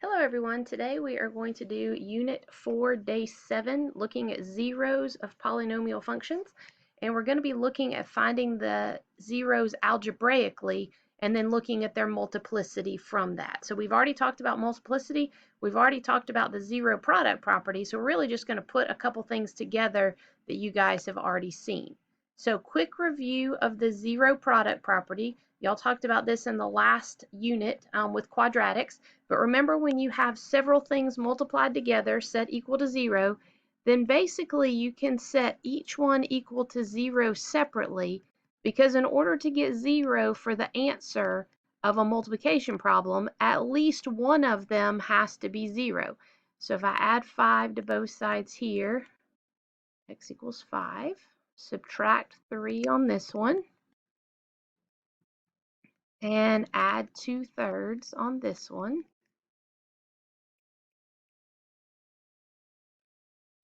Hello everyone, today we are going to do Unit 4, Day 7, looking at zeros of polynomial functions, and we're going to be looking at finding the zeros algebraically and then looking at their multiplicity from that. So we've already talked about multiplicity, we've already talked about the zero product property, so we're really just going to put a couple things together that you guys have already seen. So quick review of the zero product property. Y'all talked about this in the last unit with quadratics. But remember, when you have several things multiplied together set equal to 0, then basically you can set each one equal to 0 separately, because in order to get 0 for the answer of a multiplication problem, at least one of them has to be 0. So if I add 5 to both sides here, x equals 5, subtract 3 on this one, and add 2/3 on this one.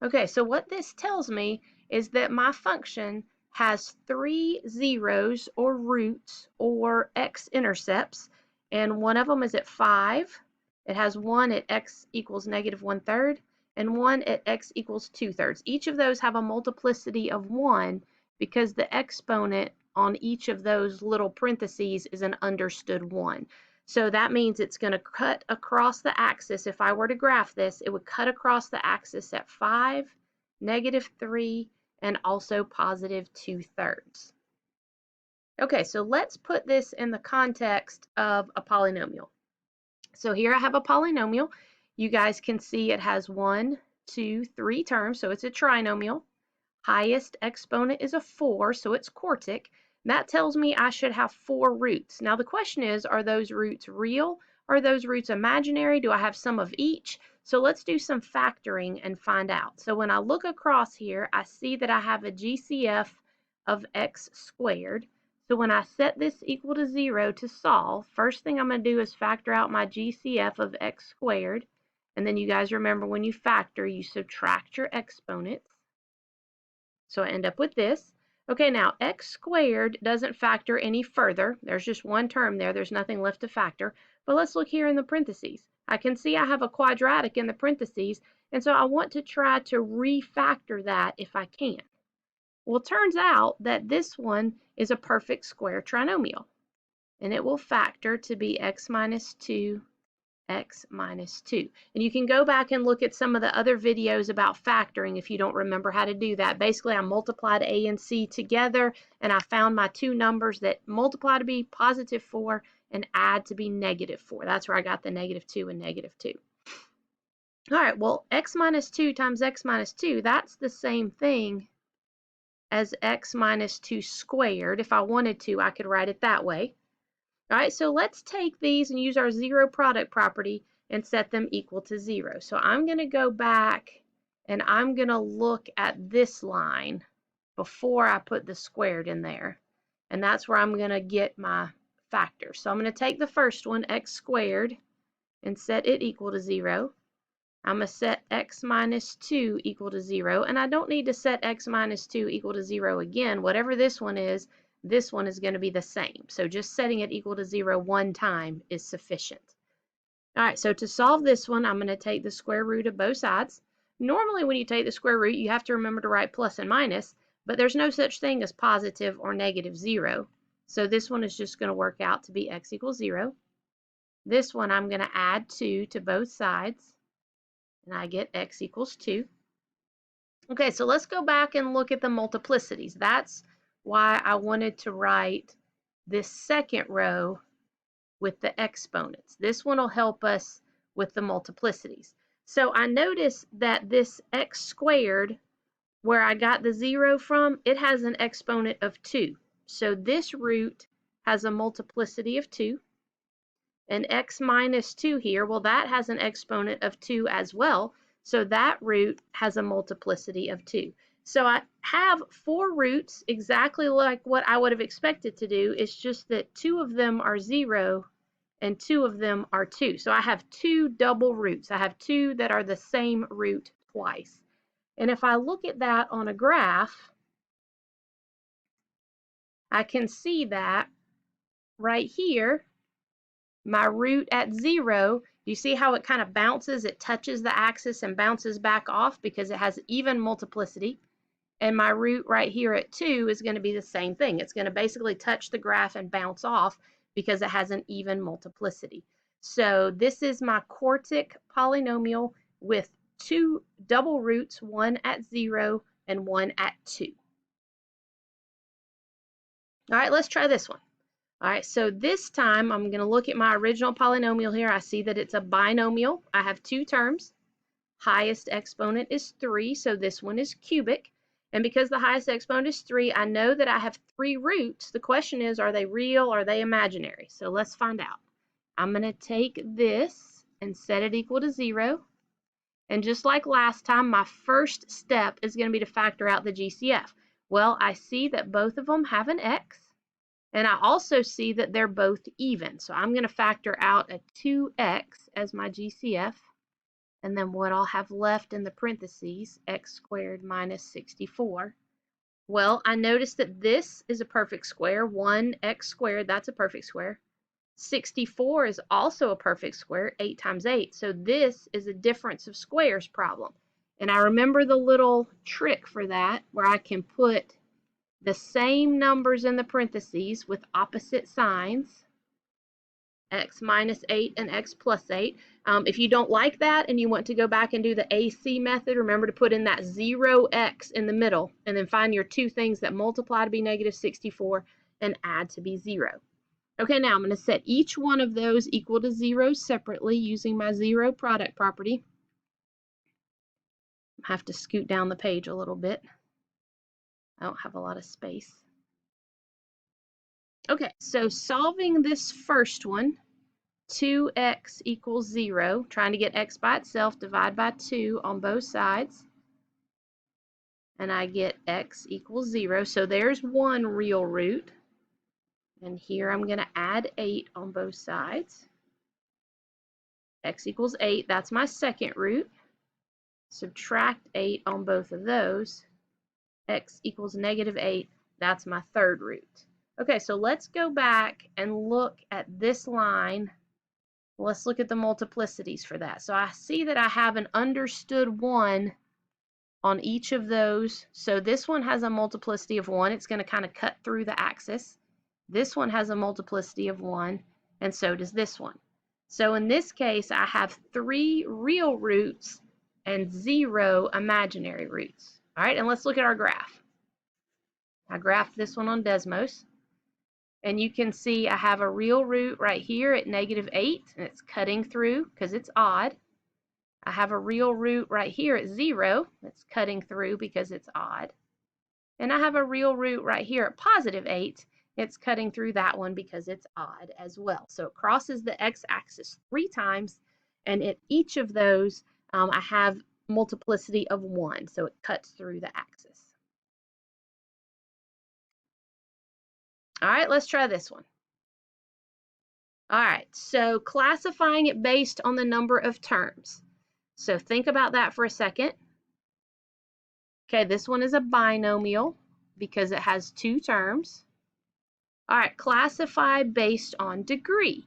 Okay, so what this tells me is that my function has 3 zeros or roots or x-intercepts, and one of them is at 5. It has one at x equals negative 1/3 and one at x equals 2/3. Each of those have a multiplicity of 1 because the exponent on each of those little parentheses is an understood 1. So that means it's going to cut across the axis. If I were to graph this, it would cut across the axis at 5, -3, and also positive 2/3. Okay, so let's put this in the context of a polynomial. So here I have a polynomial. You guys can see it has 1, 2, 3 terms, so it's a trinomial. Highest exponent is a 4, so it's quartic. That tells me I should have 4 roots. Now the question is, are those roots real? Are those roots imaginary? Do I have some of each? So let's do some factoring and find out. So when I look across here, I see that I have a GCF of x squared. So when I set this equal to 0 to solve, first thing I'm going to do is factor out my GCF of x squared. And then you guys remember, when you factor, you subtract your exponents. So I end up with this. Okay, now x squared doesn't factor any further. There's just one term there. There's nothing left to factor. But let's look here in the parentheses. I can see I have a quadratic in the parentheses, and so I want to try to refactor that if I can. Well, it turns out that this one is a perfect square trinomial, and it will factor to be x minus 2, x minus 2. And you can go back and look at some of the other videos about factoring if you don't remember how to do that. Basically, I multiplied a and c together, and I found my two numbers that multiply to be positive 4 and add to be negative 4. That's where I got the negative 2 and negative 2. All right, well, x minus 2 times x minus 2, that's the same thing as x minus 2 squared. If I wanted to, I could write it that way. All right, so let's take these and use our zero product property and set them equal to 0. So I'm going to go back and I'm going to look at this line before I put the squared in there. And that's where I'm going to get my factor. So I'm going to take the first one, x squared, and set it equal to 0. I'm going to set x minus 2 equal to 0. And I don't need to set x minus 2 equal to 0 again. Whatever this one is going to be the same. So just setting it equal to 0 one time is sufficient. All right, so to solve this one, I'm going to take the square root of both sides. Normally when you take the square root, you have to remember to write plus and minus, but there's no such thing as positive or negative 0. So this one is just going to work out to be x equals 0. This one I'm going to add 2 to both sides, and I get x equals 2. Okay, so let's go back and look at the multiplicities. That's why I wanted to write this second row with the exponents. This one will help us with the multiplicities. So I notice that this x squared, where I got the 0 from, it has an exponent of 2. So this root has a multiplicity of 2. And x minus 2 here, well, that has an exponent of 2 as well. So that root has a multiplicity of 2. So I have 4 roots exactly like what I would have expected to do. It's just that 2 of them are 0 and 2 of them are 2. So I have 2 double roots. I have 2 that are the same root twice. And if I look at that on a graph, I can see that right here, my root at 0, you see how it kind of bounces? It touches the axis and bounces back off because it has even multiplicity. And my root right here at 2 is going to be the same thing. It's going to basically touch the graph and bounce off because it has an even multiplicity. So this is my quartic polynomial with 2 double roots, one at 0 and one at 2. All right, let's try this one. All right, so this time I'm going to look at my original polynomial here. I see that it's a binomial. I have 2 terms. Highest exponent is 3, so this one is cubic. And because the highest exponent is 3, I know that I have 3 roots. The question is, are they real or are they imaginary? So let's find out. I'm going to take this and set it equal to 0. And just like last time, my first step is going to be to factor out the GCF. Well, I see that both of them have an x. And I also see that they're both even. So I'm going to factor out a 2x as my GCF. And then what I'll have left in the parentheses, x squared minus 64. Well, I noticed that this is a perfect square. 1x squared, that's a perfect square. 64 is also a perfect square, 8 times 8. So this is a difference of squares problem. And I remember the little trick for that where I can put the same numbers in the parentheses with opposite signs, x minus 8 and x plus 8. If you don't like that and you want to go back and do the AC method, remember to put in that 0x in the middle and then find your 2 things that multiply to be negative 64 and add to be 0. Okay, now I'm going to set each one of those equal to 0 separately using my 0 product property. I have to scoot down the page a little bit. I don't have a lot of space. Okay, so solving this first one, 2x equals 0, trying to get x by itself, divide by 2 on both sides, and I get x equals 0. So there's one real root, and here I'm going to add 8 on both sides. X equals 8, that's my second root. Subtract 8 on both of those. X equals negative 8, that's my third root. Okay, so let's go back and look at this line. Let's look at the multiplicities for that. So I see that I have an understood 1 on each of those. So this one has a multiplicity of 1. It's going to kind of cut through the axis. This one has a multiplicity of 1, and so does this one. So in this case, I have 3 real roots and 0 imaginary roots. All right, and let's look at our graph. I graphed this one on Desmos. And you can see I have a real root right here at negative 8, and it's cutting through because it's odd. I have a real root right here at 0, it's cutting through because it's odd. And I have a real root right here at positive 8, it's cutting through that one because it's odd as well. So it crosses the x-axis 3 times, and at each of those, I have multiplicity of 1, so it cuts through the axis. All right, let's try this one. All right, so classifying it based on the number of terms. So think about that for a second. Okay, this one is a binomial because it has 2 terms. All right, classify based on degree.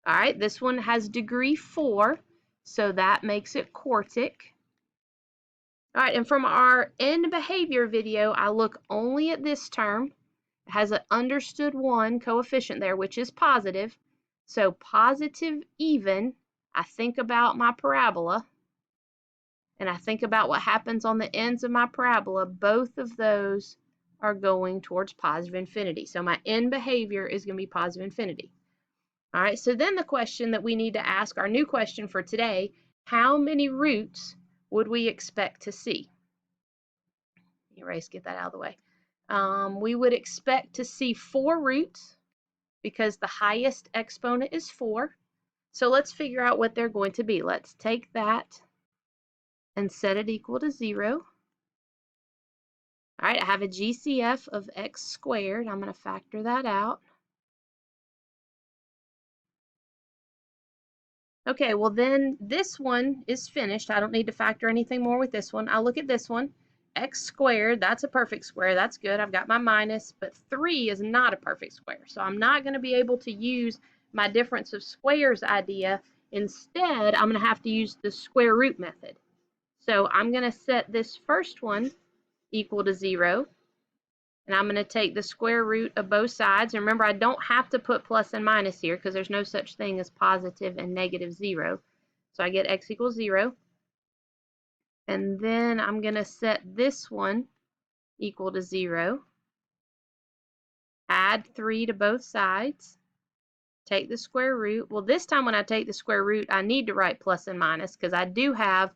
All right, this one has degree 4, so that makes it quartic. All right, and from our end behavior video, I look only at this term. It has an understood 1 coefficient there, which is positive. So positive even, I think about my parabola, and I think about what happens on the ends of my parabola. Both of those are going towards positive infinity. So my end behavior is going to be positive infinity. All right, so then the question that we need to ask, our new question for today, how many roots would we expect to see? Erase, get that out of the way. We would expect to see 4 roots because the highest exponent is 4. So let's figure out what they're going to be. Let's take that and set it equal to 0. All right, I have a GCF of x squared. I'm going to factor that out. Okay, well then this one is finished. I don't need to factor anything more with this one. I'll look at this one. X squared, that's a perfect square. That's good. I've got my minus, but 3 is not a perfect square. So I'm not going to be able to use my difference of squares idea. Instead, I'm going to have to use the square root method. So I'm going to set this first one equal to 0. And I'm going to take the square root of both sides. And remember, I don't have to put plus and minus here because there's no such thing as positive and negative 0. So I get x equals 0. And then I'm going to set this one equal to 0. Add 3 to both sides. Take the square root. Well, this time when I take the square root, I need to write plus and minus because I do have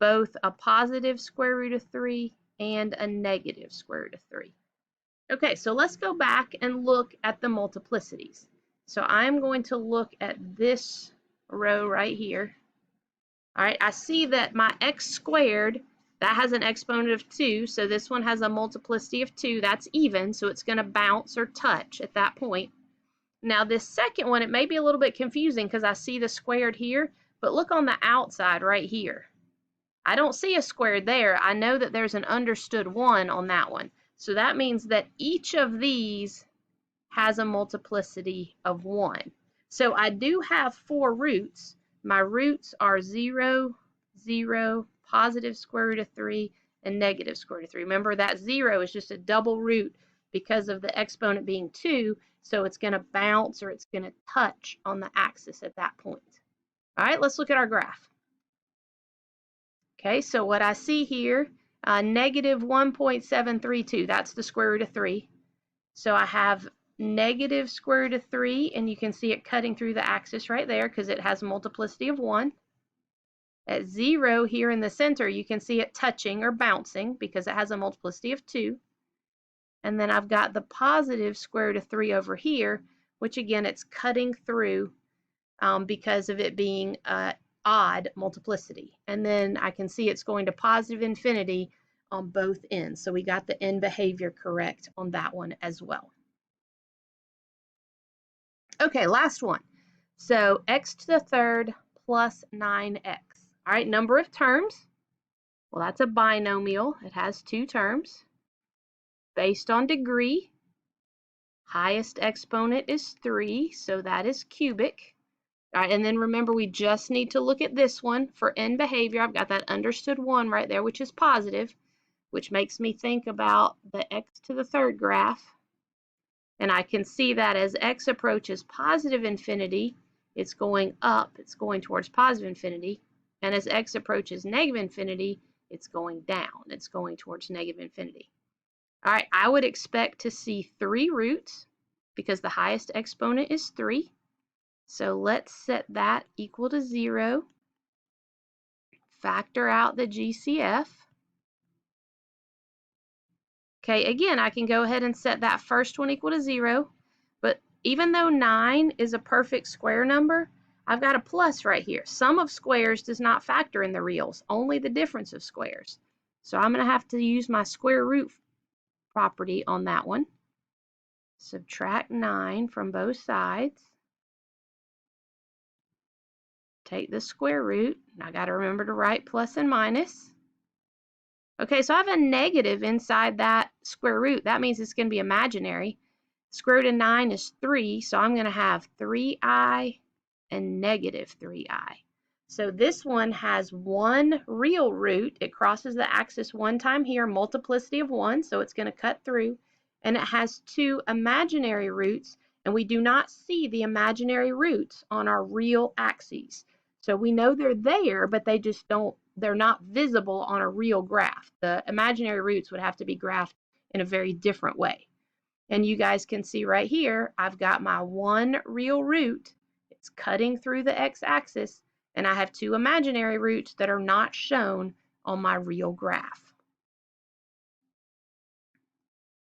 both a positive square root of 3 and a negative square root of 3. Okay, so let's go back and look at the multiplicities. So I'm going to look at this row right here. All right, I see that my x squared, that has an exponent of 2, so this one has a multiplicity of 2. That's even, so it's going to bounce or touch at that point. Now this second one, it may be a little bit confusing because I see the squared here, but look on the outside right here. I don't see a squared there. I know that there's an understood 1 on that one. So that means that each of these has a multiplicity of 1. So I do have 4 roots. My roots are 0, 0, positive square root of 3, and negative square root of 3. Remember that 0 is just a double root because of the exponent being 2, so it's going to bounce or it's going to touch on the axis at that point. All right, let's look at our graph. Okay, so what I see here, negative 1.732, that's the square root of 3. So I have negative square root of 3, and you can see it cutting through the axis right there because it has a multiplicity of 1. At 0 here in the center, you can see it touching or bouncing because it has a multiplicity of 2. And then I've got the positive square root of 3 over here, which again, it's cutting through because of it being odd multiplicity. And then I can see it's going to positive infinity on both ends. So we got the end behavior correct on that one as well. Okay, last one. So x to the third plus 9x. All right, number of terms. Well, that's a binomial. It has 2 terms. Based on degree, highest exponent is 3, so that is cubic. All right, and then remember, we just need to look at this one for end behavior. I've got that understood 1 right there, which is positive, which makes me think about the x to the third graph. And I can see that as x approaches positive infinity, it's going up, it's going towards positive infinity. And as x approaches negative infinity, it's going down, it's going towards negative infinity. All right, I would expect to see 3 roots because the highest exponent is 3. So let's set that equal to 0. Factor out the GCF. Okay, again, I can go ahead and set that first one equal to 0. But even though 9 is a perfect square number, I've got a plus right here. Sum of squares does not factor in the reals, only the difference of squares. So I'm going to have to use my square root property on that one. Subtract 9 from both sides. Take the square root, and I got to remember to write plus and minus. Okay, so I have a negative inside that square root. That means it's going to be imaginary. Square root of 9 is 3, so I'm going to have 3i and negative 3i. So this one has 1 real root. It crosses the axis 1 time here, multiplicity of 1, so it's going to cut through. And it has 2 imaginary roots, and we do not see the imaginary roots on our real axes. So we know they're there, but they're not visible on a real graph. The imaginary roots would have to be graphed in a very different way. And you guys can see right here, I've got my 1 real root. It's cutting through the x-axis, and I have 2 imaginary roots that are not shown on my real graph.